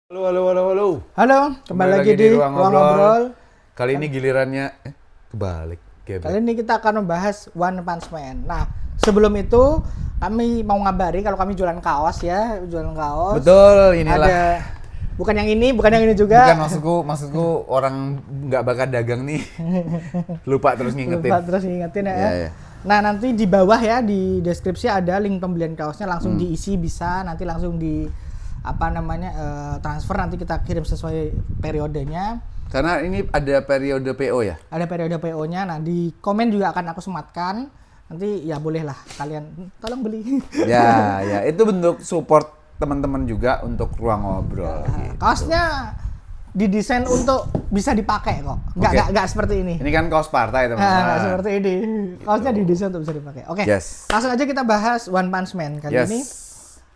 Halo, halo, halo, halo. Halo, kembali lagi di Ruang Ngobrol. Kali ini gilirannya kebalik. Kali ini kita akan membahas One Punch Man. Nah, sebelum itu kami mau ngabari kalau kami jualan kaos ya, jualan kaos. Betul, inilah. Ada bukan yang ini juga. Bukan maksudku orang nggak bakal dagang nih. Lupa terus ngingetin. Lupa terus ngingetin ya. Iya. Nah, nanti di bawah ya di deskripsi ada link pembelian kaosnya, langsung diisi bisa, nanti langsung di transfer, nanti kita kirim sesuai periodenya. Karena ini ada periode PO ya? Ada periode PO-nya. Nah, di komen juga akan aku sematkan. Nanti ya bolehlah kalian tolong beli. Ya, itu bentuk support teman-teman juga untuk Ruang Ngobrol. Gitu. Kaosnya didesain untuk bisa dipakai kok. Nggak seperti ini. Ini kan kaos partai, teman-teman. Nggak seperti ini. Kaosnya didesain untuk bisa dipakai. Oke. Yes. Langsung aja kita bahas One Punch Man kali ini.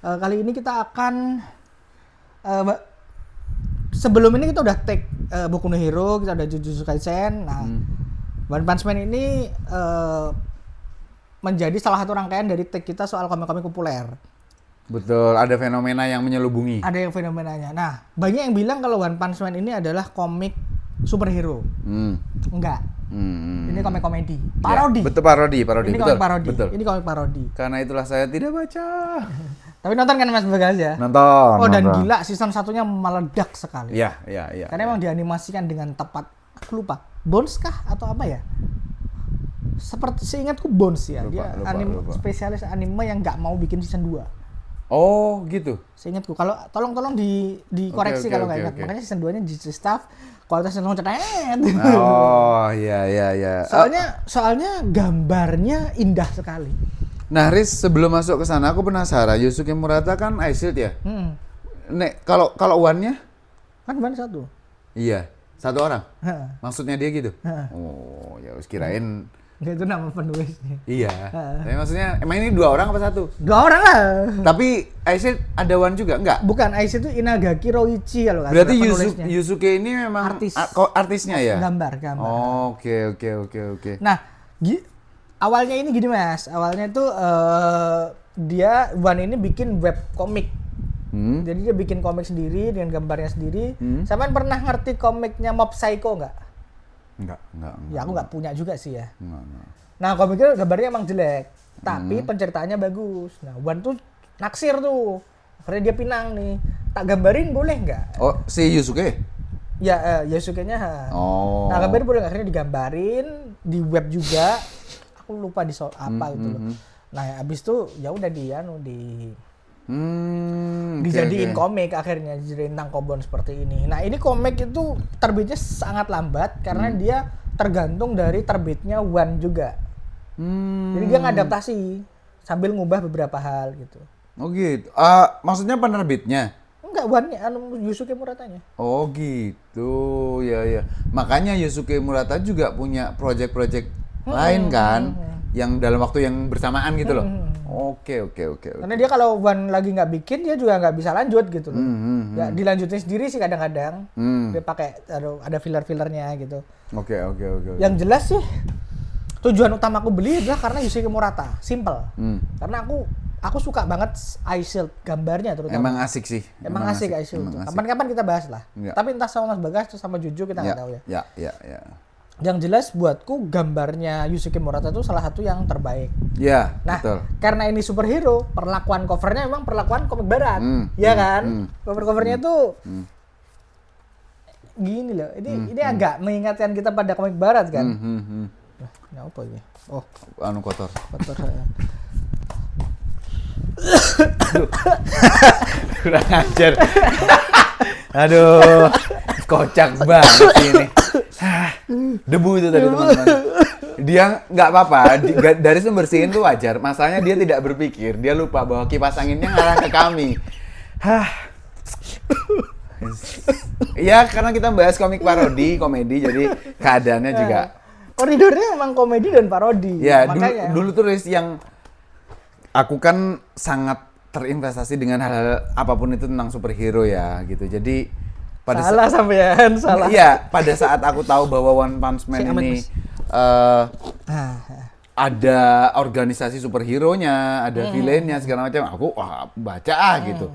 Kali ini kita akan sebelum ini kita udah take Boku no Hero, kita udah Jujutsu Kaisen. Nah, One Punch Man ini menjadi salah satu rangkaian dari take kita soal komik-komik populer. Betul, ada fenomena yang menyelubungi. Ada yang fenomenanya. Nah, banyak yang bilang kalau One Punch Man ini adalah komik superhero. Enggak. Ini komik komedi. Parodi. Ya, betul, parodi. Ini betul, komik parodi. Betul. Ini komik parodi. Karena itulah saya tidak baca. Tapi nonton kan Mas Bagas ya? Nonton. Dan gila season satunya meledak sekali. Iya. Karena emang dianimasikan dengan tepat. Aku lupa. Bones kah atau apa ya? Seperti seingatku Bones ya. Dia lupa. Spesialis anime yang nggak mau bikin season 2. Oh, gitu. Seingatku. Kalau tolong dikoreksi kalau nggak ingat. Makanya season 2-nya di staff kualitasnya langsung cetet. Oh, iya. Soalnya gambarnya indah sekali. Nah, Riz, sebelum masuk ke sana aku penasaran, Yosuke Murata kan Ice Shield ya? Nek, kalau One-nya? Kan One satu. Iya, satu orang. Maksudnya dia gitu? Oh, ya wis kirain. Itu nama penulisnya. Iya. Tapi maksudnya emang ini dua orang apa satu? Dua orang lah. Tapi Ice Shield ada One juga enggak? Bukan, Ice itu Inagaki Roichi kalau nggak salah. Berarti Yusuke ini memang artisnya ya? Gambar. Oh, oke. Nah, awalnya ini gini Mas, awalnya tuh dia One ini bikin web komik. Jadi dia bikin komik sendiri dengan gambarnya sendiri. Sampean pernah ngerti komiknya Mob Psycho nggak? Enggak. Ya aku nggak punya juga sih ya. Enggak. Nah komiknya gambarnya emang jelek, tapi penceritaannya bagus. Nah One tuh naksir tuh, akhirnya dia pinang nih, tak gambarin boleh nggak? Oh, si Yusuke? Ya, Yusuke-nya. Oh. Nah gambarin boleh nggak? Akhirnya digambarin di web juga. Aku lupa di soal apa gitu loh. Nah abis itu ya udah dijadiin komik, akhirnya dijadiin tangkobon seperti ini. Nah ini komik itu terbitnya sangat lambat karena dia tergantung dari terbitnya One juga. Jadi dia ngadaptasi sambil ngubah beberapa hal gitu. Oh gitu. Maksudnya penerbitnya? Enggak, One-nya Yusuke Muratanya. Oh gitu, ya. Makanya Yusuke Murata juga punya project-project lain kan, yang dalam waktu yang bersamaan gitu loh. Oke. Karena dia kalau One lagi nggak bikin, dia juga nggak bisa lanjut gitu loh. Ya dilanjutin sendiri sih kadang-kadang. Dia pakai ada filler-fillernya gitu. Oke. Yang jelas sih tujuan utama aku beli adalah karena Yusuke Murata, simple. Karena aku suka banget Ice Shield gambarnya terutama. Emang asik sih. Emang asik Ice Shield. Kapan-kapan kita bahas lah. Ya. Tapi entah sama Mas Bagas atau sama Juju kita nggak tahu ya. Ya. Yang jelas buatku gambarnya Yusuke Murata itu salah satu yang terbaik. Iya, nah, betul. Karena ini superhero, perlakuan covernya memang perlakuan komik barat. Ya kan? Cover-covernya tuh gini loh. Ini agak mengingatkan kita pada komik barat kan? Nah, ini apa ini? Oh, kotor. Kurang ajar. Aduh, kocak banget ini. Debu itu tadi teman-teman. Dia nggak apa-apa, Daris membersihin tuh wajar. Masalahnya dia tidak berpikir, dia lupa bahwa kipas anginnya ngarah ke kami. Ya karena kita bahas komik komedi, jadi keadaannya juga. Koridornya emang komedi dan parodi. Ya, makanya. dulu tuh yang aku kan sangat terinvestasi dengan hal-hal apapun itu tentang superhero ya gitu. Jadi salah. Iya, pada saat aku tahu bahwa One Punch Man ini ada organisasi superhero-nya, ada villain-nya segala macam, aku baca gitu.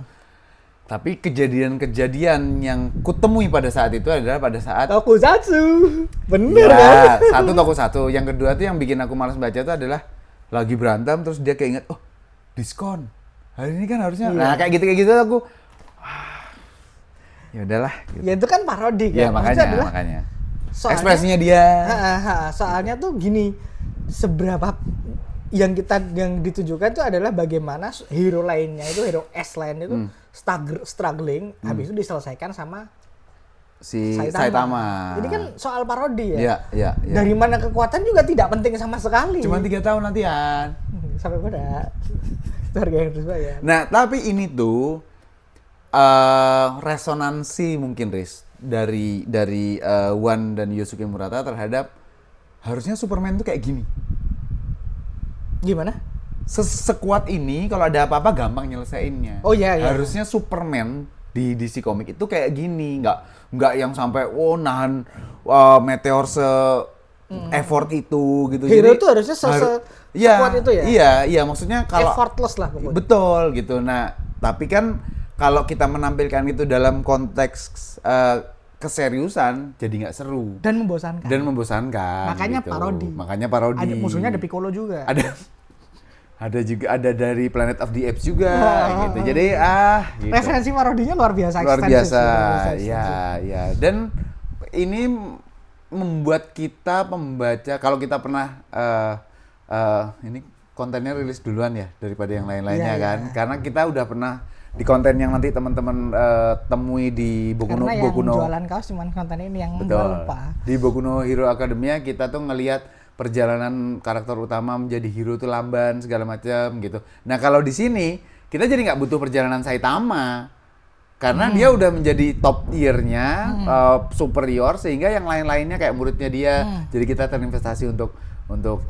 Tapi kejadian-kejadian yang kutemui pada saat itu adalah pada saat Tokusatsu. Bener ya, kan? satu tokusatsu. Yang kedua tuh yang bikin aku malas baca itu adalah lagi berantem terus dia keinget, oh diskon. Hari ini kan harusnya. Iya. Nah kayak gitu aku, ya udahlah. Gitu. Ya itu kan parodi kan. Ya Maksudnya makanya. soalnya- Ekspresinya dia. Soalnya tuh gini, seberapa yang ditujukan itu adalah bagaimana hero lainnya itu, hero S lain itu struggling, habis itu diselesaikan sama Si Saitama. Saitama. Ini kan soal parodi ya. Iya. Dari mana kekuatan juga tidak penting sama sekali. Cuma 3 tahun latihan. Sampai pada itu harga yang harus bayar. Nah, tapi ini tuh resonansi mungkin Riz dari Wan dan Yosuke Murata terhadap harusnya Superman tuh kayak gini. Gimana? Sekuat ini kalau ada apa-apa gampang nyelesainnya. Oh iya. Harusnya Superman di DC Comic itu kayak gini, nggak yang sampai nahan meteor effort itu gitu. Hero Jadi tuh harusnya sekuat itu ya? Iya, maksudnya kalau Effortless lah pokoknya. betul gitu. Nah, tapi kan kalau kita menampilkan itu dalam konteks keseriusan jadi nggak seru Dan membosankan. Makanya gitu. parodi. Makanya parodi. Musuhnya ada Piccolo juga. Ada juga dari Planet of the Apes juga gitu. Jadi gitu. Referensi parodinya luar biasa. Luar ekstensif biasa. sih, Ya. Dan ini membuat kita pembaca, kalau kita pernah ini kontennya rilis duluan ya daripada yang lain-lainnya Iya, kan. iya. Karena kita udah pernah di konten yang nanti teman-teman temui di Boku no Karena yang Boku no jualan kaos cuma konten ini yang Betul. gua lupa. Di Boku no Hero Academia kita tuh ngelihat perjalanan karakter utama menjadi hero tuh lamban segala macam gitu. Nah kalau di sini kita jadi nggak butuh perjalanan Saitama karena dia udah menjadi top tier-nya superior sehingga yang lain-lainnya kayak muridnya dia jadi kita terinvestasi untuk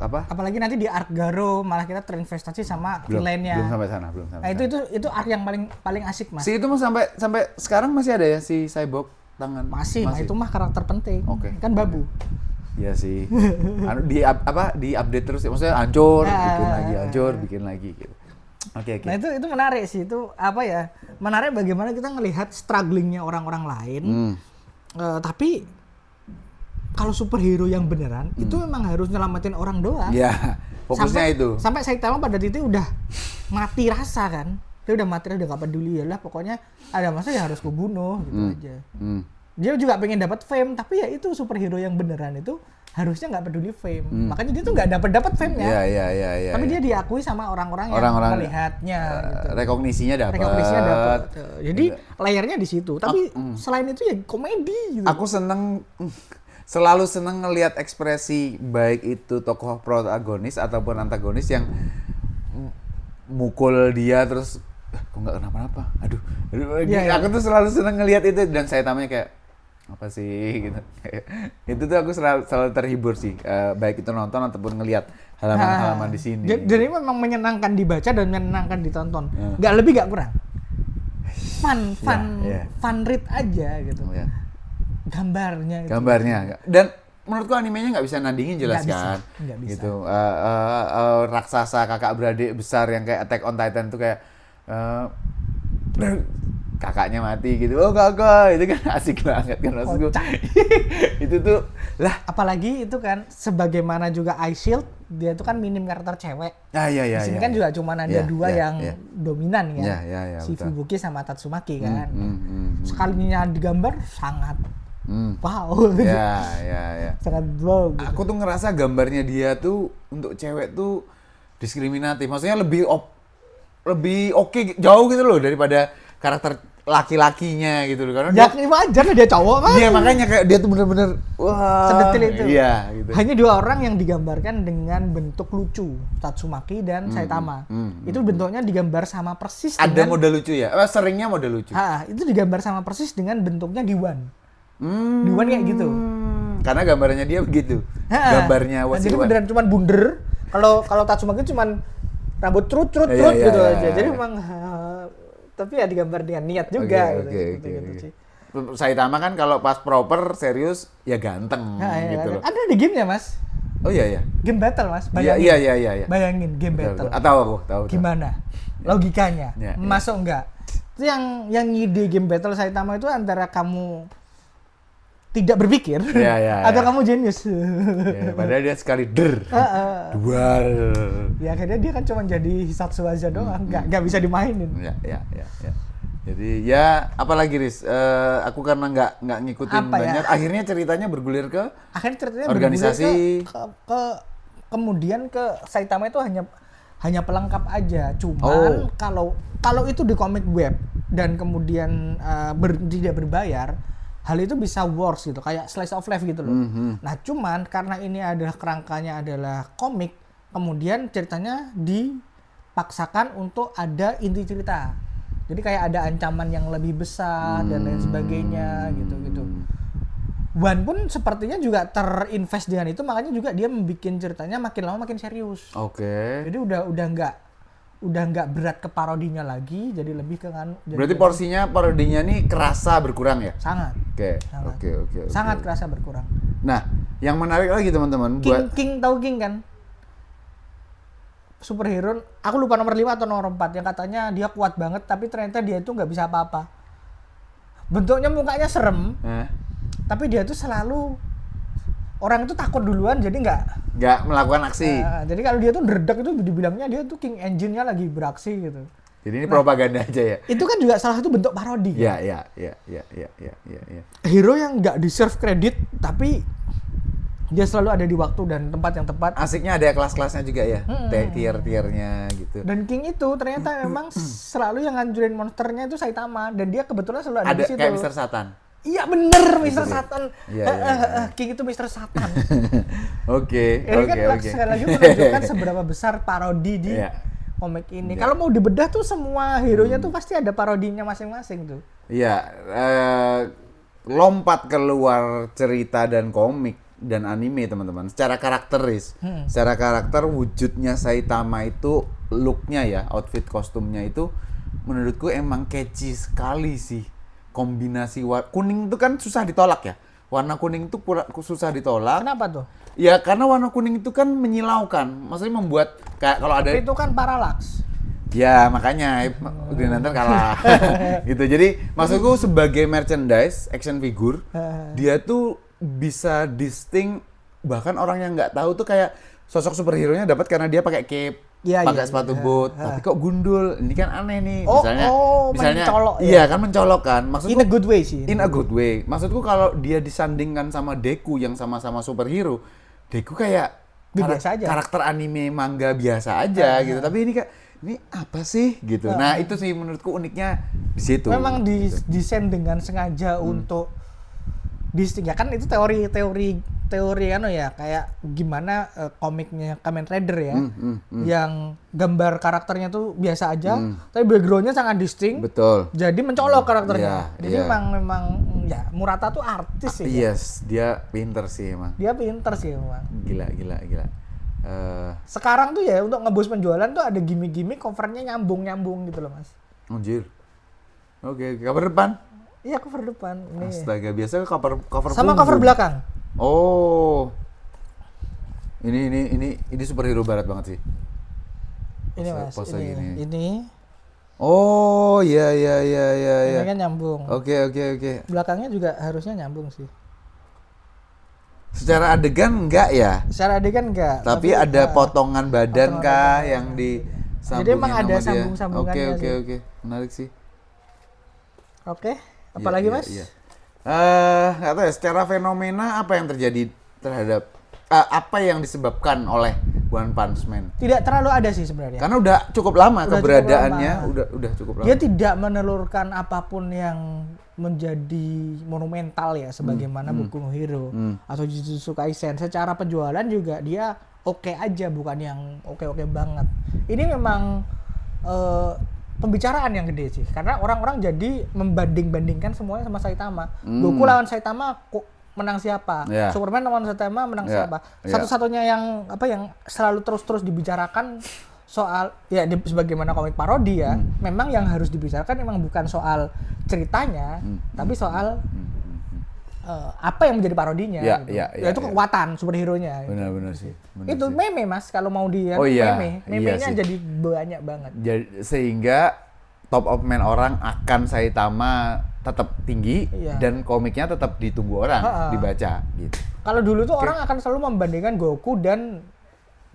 apa? Apalagi nanti di Arc Garo malah kita terinvestasi sama villainnya. Belum sampai sana. Nah itu arc yang paling asik mas. Si itu mah sampai sekarang masih ada ya si Cyborg tangan. Masih. Nah, itu mah karakter penting. Oke. Kan babu. Iya sih. Di update terus ya. Maksudnya hancur, bikin lagi gitu. Oke. Nah itu menarik sih, itu apa ya? Menarik bagaimana kita ngelihat strugglingnya orang-orang lain. Tapi kalau superhero yang beneran itu memang harus nyelamatin orang doang. Iya. Fokusnya itu. Sampai Saitama pada titik udah mati rasa kan. Dia udah mati, udah gak peduli ya lah. Pokoknya ada masa ya harus kubunuh gitu aja. Dia juga pengen dapat fame, tapi ya itu superhero yang beneran itu harusnya nggak peduli fame. Makanya dia tuh nggak dapat fame-nya. Iya. Tapi dia diakui sama orang-orang yang melihatnya. Gitu. Rekognisinya dapat. Jadi layarnya di situ. Tapi selain itu ya komedi. Gitu. Aku selalu seneng ngelihat ekspresi baik itu tokoh protagonis ataupun antagonis yang mukul dia terus kok nggak kenapa-napa. Aduh. Aku tuh selalu seneng ngelihat itu dan saya tamanya kayak apa sih gitu. Itu tuh aku selalu terhibur sih, baik itu nonton ataupun ngelihat halaman-halaman di sini. Jadi ini memang menyenangkan dibaca dan menyenangkan ditonton. Nggak lebih nggak kurang. Fun read aja gitu. Gambarnya. Dan menurutku animenya nggak bisa nandingin jelas kan. Nggak bisa. Gitu. Raksasa kakak beradik besar yang kayak Attack on Titan tuh kayak kakaknya mati gitu. Oh kakak, itu kan asik banget kan maksudku. Itu tuh lah. Apalagi itu kan sebagaimana juga Ice Shield, dia itu kan minim karakter cewek. Iya. Di sini kan juga cuma ada dua yang dominan kan. Iya, si betul. Fubuki sama Tatsumaki kan. Sekalinya digambar sangat wow. Iya. Sangat wow. Gitu. Aku tuh ngerasa gambarnya dia tuh untuk cewek tuh diskriminatif. Maksudnya lebih oke jauh gitu loh daripada karakter laki-lakinya gitu loh. Karena ya wajar lah dia cowok kan. Iya makanya kayak dia tuh bener-bener wah. Sedetil itu. Iya gitu. Hanya dua orang yang digambarkan dengan bentuk lucu, Tatsumaki dan Saitama. Itu bentuknya digambar sama persis Ada dengan model lucu ya? Seringnya model lucu. itu digambar sama persis dengan bentuknya di Wan. Di Wan kayak gitu. Karena gambarnya dia begitu. Gambarnya Jadi beneran cuman bunder. Kalau Tatsumaki cuman rambut trut gitu aja. Jadi memang tapi ya digambar dengan niat juga gitu sih. Saitama kan kalau pas proper serius ya ganteng gitu loh. Ada di gamenya mas. Oh iya. Game battle mas. Bayangin. Iya. Bayangin game battle. Tahu aku. Gimana logikanya? Ya. Masuk enggak? Itu yang ide game Battle Saitama itu antara kamu tidak berpikir atau kamu jenius. Ya, padahal dia sekali dua. Ya akhirnya dia kan cuma jadi Hisatsu aja doang, nggak bisa dimainin. Ya. Jadi ya apalagi Riz, aku karena nggak ngikutin Apa banyak, ya? akhirnya ceritanya bergulir ke Akhirnya ceritanya organisasi. bergulir kemudian ke Saitama itu hanya pelengkap aja. Cuman kalau itu di komik web dan kemudian tidak berbayar, hal itu bisa worse gitu, kayak slice of life gitu loh. Nah cuman karena ini adalah kerangkanya adalah komik, kemudian ceritanya dipaksakan untuk ada inti cerita. Jadi kayak ada ancaman yang lebih besar dan lain sebagainya gitu. One pun sepertinya juga terinvest dengan itu, makanya juga dia membuat ceritanya makin lama makin serius. Oke. Jadi udah nggak berat ke parodinya lagi, jadi lebih ke Berarti parodinya nih kerasa berkurang ya? sangat. Oke. Sangat kerasa berkurang. Nah, yang menarik lagi teman-teman King tahu King kan? Superhero, aku lupa nomor 5 atau nomor 4 yang katanya dia kuat banget tapi ternyata dia itu nggak bisa apa-apa. Bentuknya mukanya serem, tapi dia tuh selalu orang itu takut duluan jadi nggak melakukan aksi. Jadi kalau dia tuh dredak itu dibilangnya dia tuh King Engine-nya lagi beraksi gitu. Jadi ini propaganda aja ya. Itu kan juga salah satu bentuk parodi. Ya. Hero yang nggak deserve kredit tapi dia selalu ada di waktu dan tempat yang tepat. Asiknya ada kelas-kelasnya juga ya, tier-tiernya gitu. Dan King itu ternyata memang selalu yang ngancurin monsternya itu Saitama dan dia kebetulan selalu ada di situ. Kayak Mr. Satan. Iya bener, Mr. Satan. Iya. King itu Mr. Satan. Oke. Ini kan sekali lagi menunjukkan seberapa besar parodi di komik ini. Kalau mau dibedah tuh semua hero-nya tuh pasti ada parodinya masing-masing tuh. Iya, lompat keluar cerita dan komik dan anime teman-teman. Secara karakteris, secara karakter wujudnya Saitama itu, look-nya ya, outfit kostumnya itu menurutku emang catchy sekali sih. Kombinasi kuning itu kan susah ditolak ya. Warna kuning itu susah ditolak. Kenapa tuh? Ya karena warna kuning itu kan menyilaukan. Maksudnya membuat kayak kalau ada. Tapi itu kan parallax. Ya makanya Green Lantern kalah. Gitu. Jadi maksudku sebagai merchandise action figure, dia tuh bisa distinct, bahkan orang yang nggak tahu tuh kayak sosok superhero-nya dapat karena dia pakai cape. Pakai sepatu boot, tapi kok gundul? Ini kan aneh nih. Misalnya mencolok, iya kan mencolok kan. Maksudku in a good way sih. In a good way. Maksudku kalau dia disandingkan sama Deku yang sama-sama superhero, Deku kayak karakter anime manga biasa aja gitu. Tapi ini kayak ini apa sih gitu. Nah, itu sih menurutku uniknya di situ. Memang didesain dengan sengaja untuk distinct. Ya kan itu teori kan ya, kayak gimana komiknya Kamen Rider ya, yang gambar karakternya tuh biasa aja, tapi backgroundnya sangat distinct. Betul. Jadi mencolok karakternya. Jadi iya. memang ya Murata tuh artis sih. Yes, dia pinter sih emang. Dia pinter sih emang. Gila. Sekarang tuh ya untuk ngebus penjualan tuh ada gimmick-gimmick covernya nyambung gitu loh mas. Anjir. Oke, cover depan. Iya cover depan. Nih. Astaga, biasanya cover sama punggung. cover belakang. Oh. Ini superhero barat banget sih. Ini mas. Pose ini. gini. Ini. Oh, iya. Ini kan nyambung. Oke. Belakangnya juga harusnya nyambung sih. Secara adegan enggak ya? Secara adegan enggak. Tapi ada potongan badan kah yang disambungin. Jadi emang ada sambung-sambungannya. Oke. Menarik sih. Oke. Apalagi mas? Iya. Nggak tahu ya, secara fenomena apa yang terjadi terhadap apa yang disebabkan oleh One Punch Man? Tidak terlalu ada sih sebenarnya. Karena udah cukup lama keberadaannya, udah cukup lama. Dia tidak menelurkan apapun yang menjadi monumental ya, sebagaimana Boku no Hero atau Jujutsu Kaisen. Secara penjualan juga dia oke aja, bukan yang oke banget. Ini memang pembicaraan yang gede sih, karena orang-orang jadi membanding-bandingkan semuanya sama Saitama. Goku lawan Saitama menang siapa? Superman lawan Saitama menang siapa? Satu-satunya yang selalu terus dibicarakan soal ya sebagaimana komik parodi ya, memang yang harus dibicarakan memang bukan soal ceritanya, tapi soal apa yang menjadi parodinya. Itu kekuatan superhero-nya. Benar sih. Itu meme mas, kalau mau dia memenya jadi banyak banget. Sehingga top of mind orang akan Saitama tetap tinggi Iya. dan komiknya tetap ditunggu orang dibaca gitu. Kalau dulu tuh orang akan selalu membandingkan Goku dan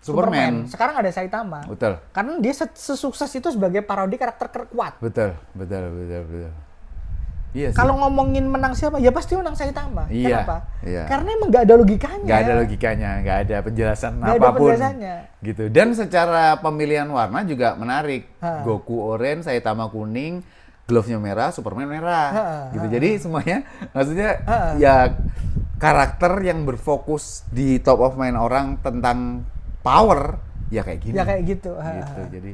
Superman. Sekarang ada Saitama. Betul. Karena dia sesukses itu sebagai parodi karakter kuat. Betul. Iya sih. Kalau ngomongin menang siapa, ya pasti menang Saitama. Iya, Kenapa? iya. Karena emang nggak ada logikanya. Nggak ada logikanya, nggak ada penjelasan Nggak ada apapun. penjelasannya. Gitu. Dan secara pemilihan warna juga menarik. Ha. Goku orange, Saitama kuning, glove-nya merah, Superman merah. Gitu. Jadi semuanya maksudnya ya karakter yang berfokus di top of mind orang tentang power ya kayak gini. Ya kayak gitu. Gitu. Jadi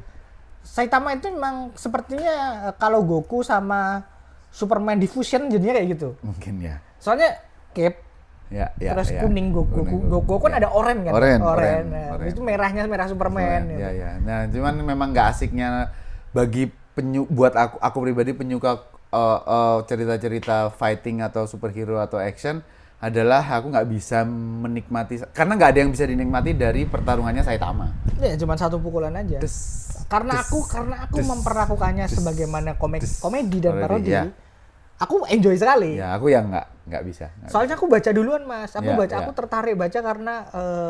Saitama itu memang sepertinya kalau Goku sama Superman diffusion jadinya kayak gitu. mungkin ya. Soalnya cape Ya, terus ya. kuning Goku. Goku kan ya. ada oranye kan? Oranye. Nah, itu merahnya merah Superman. Ya, gitu. ya. Nah, cuman memang nggak asiknya bagi buat aku pribadi penyuka cerita-cerita fighting atau superhero atau action adalah aku nggak bisa menikmati karena nggak ada yang bisa dinikmati dari pertarungannya Saitama. Ya cuma satu pukulan aja. Karena aku memperlakukannya sebagaimana komedi dan parodi. Ya. Aku enjoy sekali. Ya, aku yang nggak bisa. Soalnya aku baca duluan, Mas. Aku Ya. aku tertarik baca karena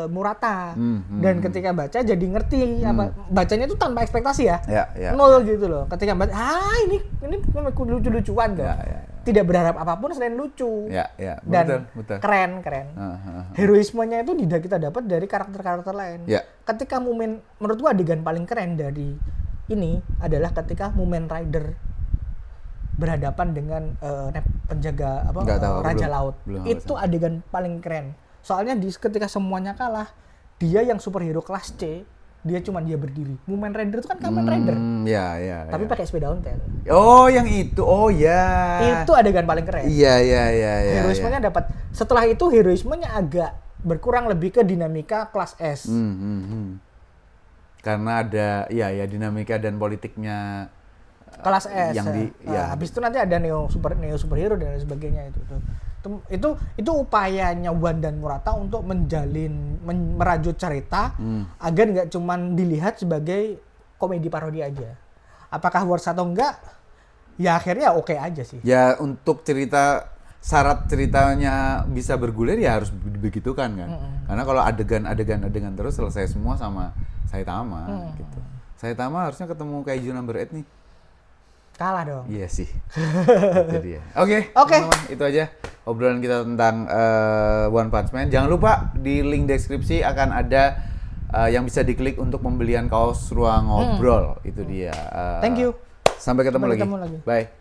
Murata. Hmm. Dan ketika baca jadi ngerti apa bacanya itu tanpa ekspektasi ya. Ya. Nol gitu loh. Ketika baca, ini lucu-lucuan tuh. Ya. Tidak berharap apapun selain lucu. Ya. Dan Betul. keren. Heroismenya itu tidak kita dapat dari karakter-karakter lain. Ya. Ketika menurut gua adegan paling keren dari ini adalah ketika Mumen Rider berhadapan dengan penjaga Nggak tahu, Raja belum- Laut. belum Itu adegan paling keren. Soalnya ketika semuanya kalah, dia yang superhero kelas C, dia berdiri. Mumen Rider itu kan Kamen Rider, Ya. tapi pakai sepeda ontel. Oh, yang itu. Oh, ya. Itu adegan paling keren. Iya. Heroismenya dapat. Setelah itu heroismenya agak berkurang lebih ke dinamika kelas S. Karena ada dinamika dan politiknya Kelas S. yang Habis itu nanti ada neo superhero dan lain sebagainya itu upayanya Wan dan Murata untuk merajut cerita agar nggak cuman dilihat sebagai komedi parodi aja. Apakah worth atau enggak? Ya akhirnya oke aja sih. ya untuk syarat ceritanya bisa bergulir ya harus begitu kan. Karena kalau adegan terus selesai semua sama Saitama gitu. Saitama harusnya ketemu Kaiju number 8 nih. Kalah dong. Iya sih. Itu dia. Oke. Teman-teman, itu aja obrolan kita tentang One Punch Man. Jangan lupa di link deskripsi akan ada yang bisa diklik untuk pembelian kaos Ruang Ngobrol. Itu dia. Thank you. Sampai ketemu Sampai lagi. ketemu lagi. Bye.